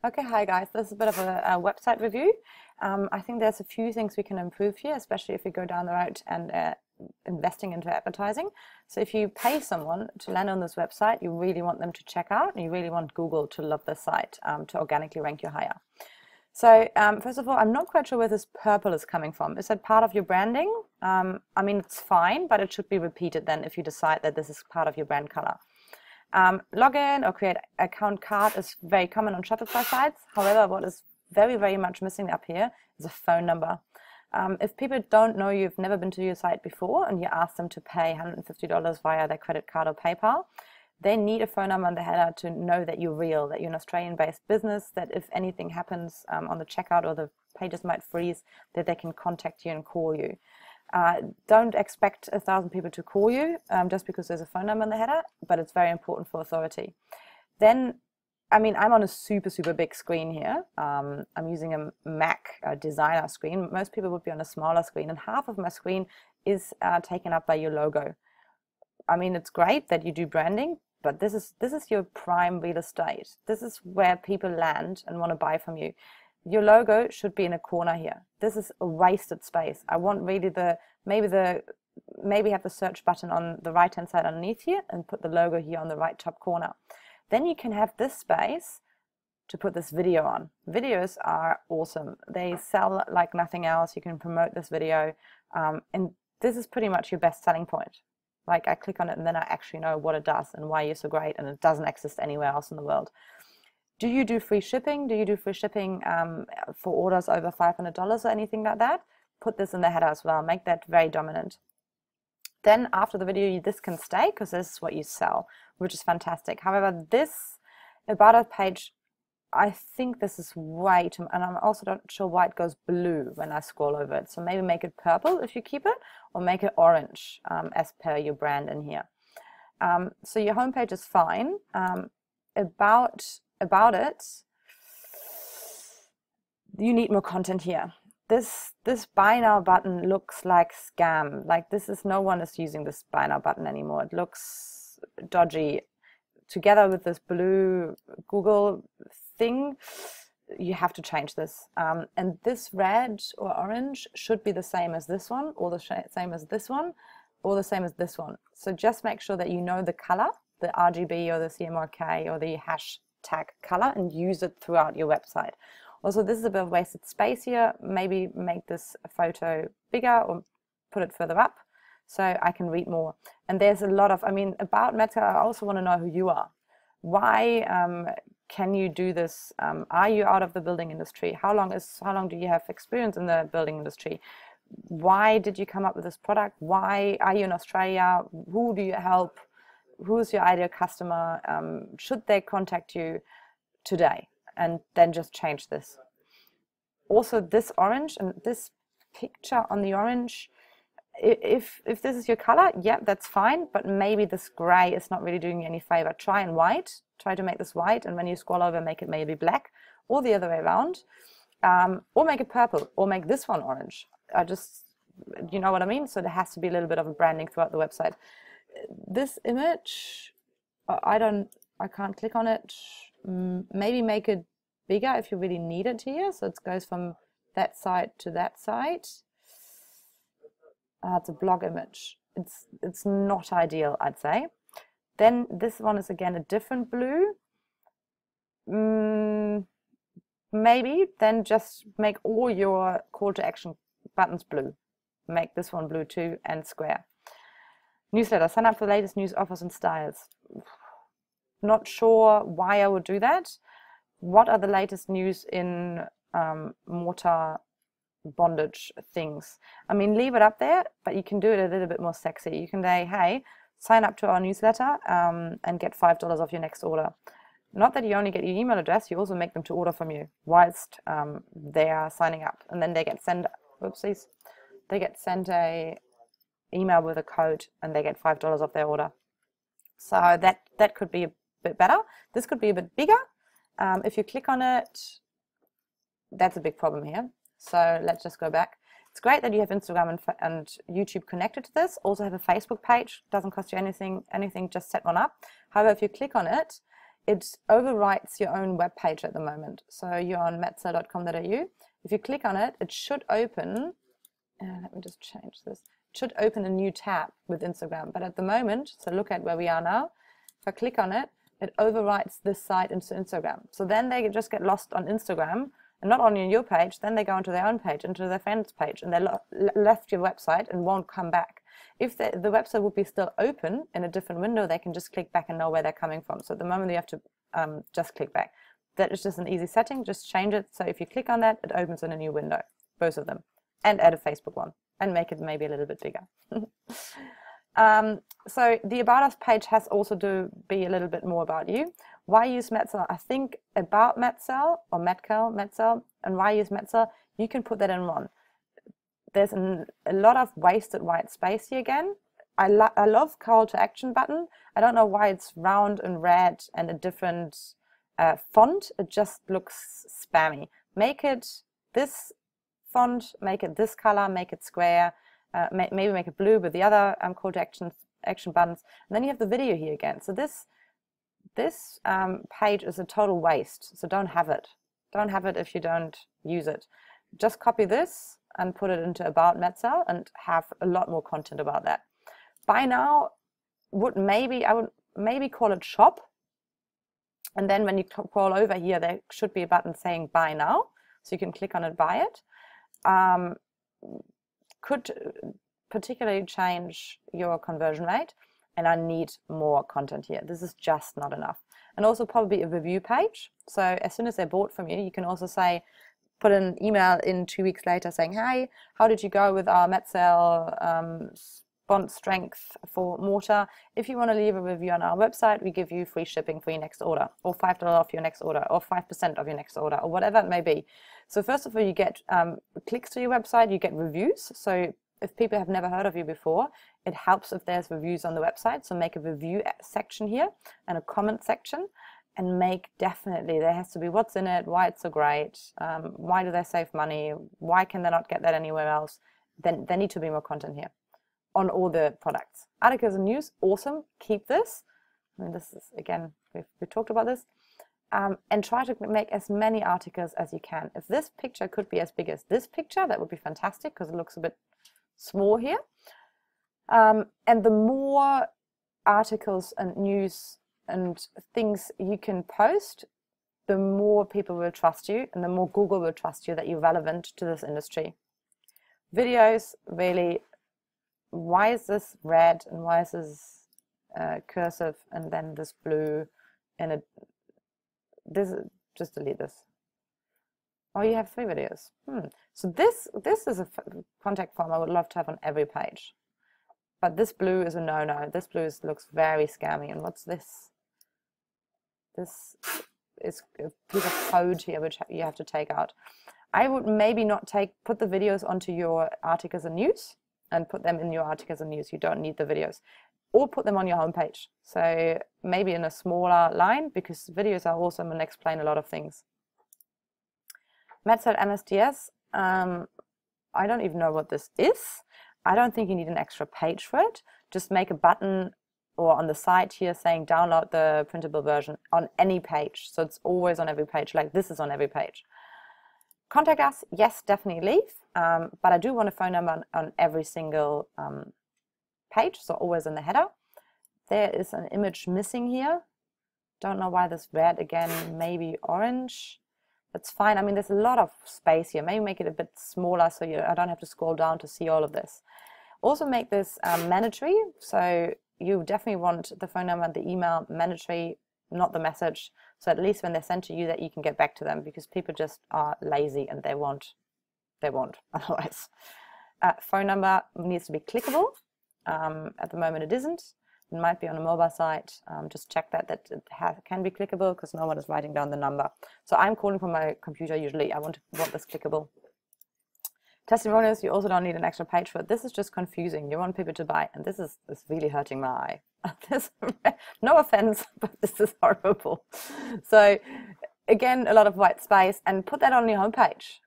Okay, hi guys. This is a bit of a website review. I think there's a few things we can improve here, especially if we go down the road and investing into advertising. So if you pay someone to land on this website, you really want them to check out, and you really want Google to love the site to organically rank you higher. So first of all, I'm not quite sure where this purple is coming from. Is that part of your branding? I mean, it's fine, but it should be repeated then if you decide that this is part of your brand color. Login or create account card is very common on Shopify sites. However, what is very, very much missing up here is a phone number. If people don't know you've never been to your site before and you ask them to pay $150 via their credit card or PayPal, they need a phone number in the header to know that you're real, that you're an Australian-based business, that if anything happens on the checkout or the pages might freeze, that they can contact you and call you. Don't expect 1,000 people to call you just because there's a phone number in the header, but it's very important for authority. Then, I mean, I'm on a super, super big screen here. I'm using a Mac designer screen. Most people would be on a smaller screen, and half of my screen is taken up by your logo. I mean, it's great that you do branding, but this is your prime real estate. This is where people land and want to buy from you. Your logo should be in a corner here. This is a wasted space. I want really maybe have the search button on the right hand side underneath here and put the logo here on the right top corner. Then you can have this space to put this video on. Videos are awesome. They sell like nothing else. You can promote this video, and this is pretty much your best selling point. Like, I click on it and then I actually know what it does and why you're so great, and it doesn't exist anywhere else in the world. Do you do free shipping? Do you do free shipping for orders over $500 or anything like that? Put this in the header as well. Make that very dominant. Then after the video, this can stay because this is what you sell, which is fantastic. However, this About Us page, I think this is way too, and I'm also not sure why it goes blue when I scroll over it. So maybe make it purple if you keep it, or make it orange as per your brand in here. So your homepage is fine. About it, you need more content here. This buy now button looks like scam. Like, no one is using this buy now button anymore. It looks dodgy. Together with this blue Google thing, you have to change this. And this red or orange should be the same as this one, or the same as this one, or the same as this one. So just make sure that you know the color, the RGB or the CMYK or the hashtag color, and use it throughout your website. Also, this is a bit of wasted space here. Maybe make this photo bigger or put it further up so I can read more. And there's a lot of, I mean, about Metcell, I also want to know who you are. Why can you do this? Are you out of the building industry? How long do you have experience in the building industry? Why did you come up with this product? Why are you in Australia? Who do you help? Who's your ideal customer? Should they contact you today? And then just change this. Also, this orange and this picture on the orange, if this is your color, yeah, that's fine, but maybe this gray is not really doing you any favor. Try to make this white, and when you scroll over, make it maybe black, or the other way around, or make it purple, or make this one orange. You know what I mean? So there has to be a little bit of a branding throughout the website. This image, I can't click on it. Maybe make it bigger if you really need it here, so it goes from that side to that side. It's a blog image. It's not ideal, I'd say. Then this one is again a different blue. Maybe then just make all your call to action buttons blue. Make this one blue too, and square. Newsletter, sign up for the latest news, offers and styles. Not sure why I would do that. What are the latest news in mortar bondage things? I mean, leave it up there, but you can do it a little bit more sexy. You can say, hey, sign up to our newsletter and get $5 off your next order. Not that you only get your email address, you also make them to order from you whilst they are signing up. And then they get sent, whoopsies, they get sent a email with a code and they get $5 off their order. So that could be a bit better. This could be a bit bigger. If you click on it, that's a big problem here. So let's just go back. It's great that you have Instagram and YouTube connected to this. Also have a Facebook page. Doesn't cost you anything, just set one up. However, if you click on it, it overwrites your own web page at the moment. So you're on metcell.com.au. If you click on it, it should open, let me just change this, it should open a new tab with Instagram. But at the moment, so look at where we are now, if I click on it, it overwrites this site into Instagram. So then they just get lost on Instagram, and not only on your page, then they go onto their own page, into their friend's page, and they left your website and won't come back. If the website would be still open in a different window, they can just click back and know where they're coming from. So at the moment, you have to just click back. That is just an easy setting. Just change it. So if you click on that, it opens in a new window, both of them, and add a Facebook one and make it maybe a little bit bigger. So the About Us page has also to be a little bit more about you. Why use Metcell? I think about Metcell or Metcell, and why use Metcell? You can put that in one. There's a lot of wasted white space here again. I love call to action button. I don't know why it's round and red and a different font. It just looks spammy. Make it this font, make it this color, make it square, maybe make it blue with the other call to action buttons. And then you have the video here again. So this page is a total waste. So don't have it. Don't have it if you don't use it. Just copy this and put it into About Metcell and have a lot more content about that. By now, I would maybe call it Shop. And then when you scroll over here, there should be a button saying Buy Now. So you can click on it, buy it. Could particularly change your conversion rate. And I need more content here. This is just not enough. And also probably a review page. So as soon as they're bought from you, you can also say, put an email in 2 weeks later saying, hey, how did you go with our Metcell bond strength for mortar? If you want to leave a review on our website, we give you free shipping for your next order, or $5 off your next order, or 5% of your next order, or whatever it may be. So first of all, you get clicks to your website, you get reviews. So if people have never heard of you before, it helps if there's reviews on the website. So make a review section here and a comment section. And make definitely, there has to be what's in it, why it's so great, why do they save money, why can they not get that anywhere else. Then there need to be more content here on all the products. Articles and news, awesome, keep this. I mean, this is, again, we've talked about this. And try to make as many articles as you can. If this picture could be as big as this picture, that would be fantastic because it looks a bit small here. And the more articles and news and things you can post, the more people will trust you and the more Google will trust you that you're relevant to this industry. Videos, really, why is this red and why is this cursive and then this blue and just delete this. Oh, you have 3 videos. So this is a contact form I would love to have on every page. But this blue is a no-no. This blue looks very scammy. And what's this? This is a piece of code here which you have to take out. I would maybe not put the videos onto your articles and news and put them in your articles and news. You don't need the videos. Or put them on your homepage. So maybe in a smaller line because videos are awesome and explain a lot of things. Metcell MSDS, I don't even know what this is. I don't think you need an extra page for it. Just make a button or on the side here saying download the printable version on any page. So it's always on every page, like this is on every page. Contact us, yes, definitely leave. But I do want a phone number on every single page, so always in the header. There is an image missing here. Don't know why this red again, maybe orange. That's fine. I mean, there's a lot of space here. Maybe make it a bit smaller so I don't have to scroll down to see all of this. Also make this mandatory. So you definitely want the phone number and the email mandatory, not the message. So at least when they're sent to you that you can get back to them because people just are lazy and they won't otherwise. Phone number needs to be clickable. At the moment it isn't. It might be on a mobile site. Just check that it can be clickable because no one is writing down the number. So I'm calling from my computer usually. I want this clickable. Testimonials, you also don't need an extra page for it. This is just confusing. You want people to buy, and this is really hurting my eye. No offense, but this is horrible. So again, a lot of white space, and put that on your homepage.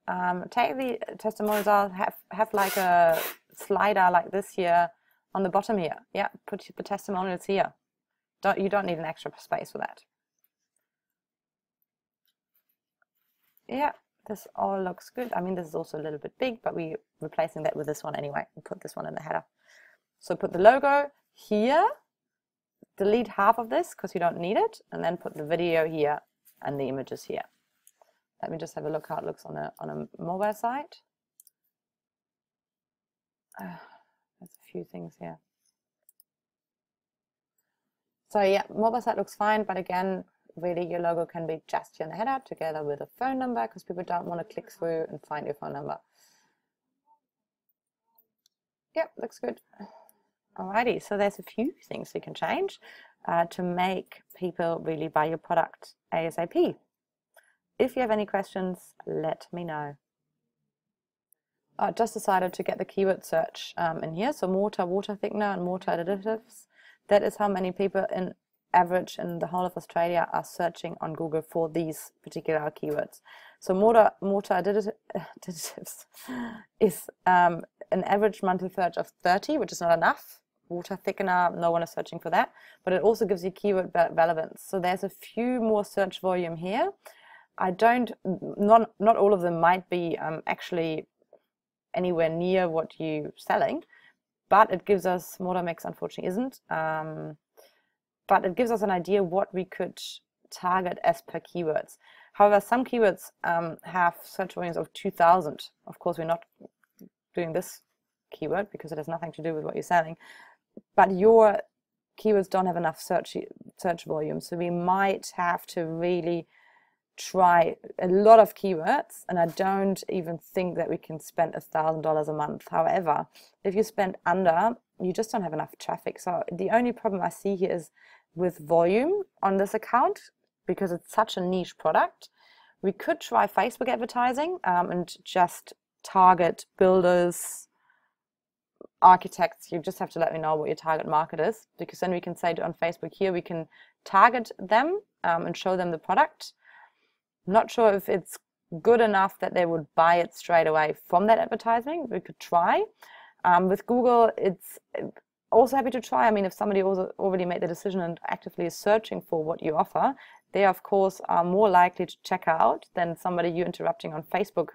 Take the testimonials out, have like a slider like this here on the bottom here. Yeah, put the testimonials here. You don't need an extra space for that. yeah, this all looks good. I mean, this is also a little bit big, but we're replacing that with this one anyway. We'll put this one in the header. So put the logo here, delete half of this because you don't need it, and then put the video here and the images here. Let me just have a look how it looks on a mobile site. There's a few things here. So yeah, mobile site looks fine, but again, really your logo can be just here in the header together with a phone number because people don't want to click through and find your phone number. Yep, looks good. Alrighty, so there's a few things we can change to make people really buy your product ASAP. If you have any questions, let me know. I just decided to get the keyword search in here. So mortar, water thickener, and mortar additives. That is how many people in average in the whole of Australia are searching on Google for these particular keywords. So mortar additives is an average monthly search of 30, which is not enough. Water thickener, no one is searching for that, but it also gives you keyword relevance. So there's a few more search volume here. Not all of them might be actually anywhere near what you're selling, but it gives us, mortar mix unfortunately isn't, but it gives us an idea what we could target as per keywords. However, some keywords have search volumes of 2,000. Of course, we're not doing this keyword because it has nothing to do with what you're selling, but your keywords don't have enough search volume, so we might have to really try a lot of keywords, and I don't even think that we can spend $1,000 a month. However, if you spend under, you just don't have enough traffic. So the only problem I see here is with volume on this account, because it's such a niche product. We could try Facebook advertising and just target builders, architects. You just have to let me know what your target market is, because then we can say on Facebook here, we can target them and show them the product. Not sure if it's good enough that they would buy it straight away from that advertising. We could try. With Google, it's also happy to try. I mean, if somebody also already made the decision and actively is searching for what you offer, they of course are more likely to check out than somebody you interrupting on Facebook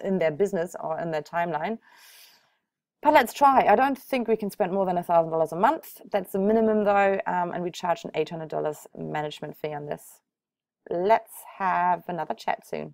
in their business or in their timeline. But let's try. I don't think we can spend more than $1,000 a month. That's the minimum though, and we charge an $800 management fee on this. Let's have another chat soon.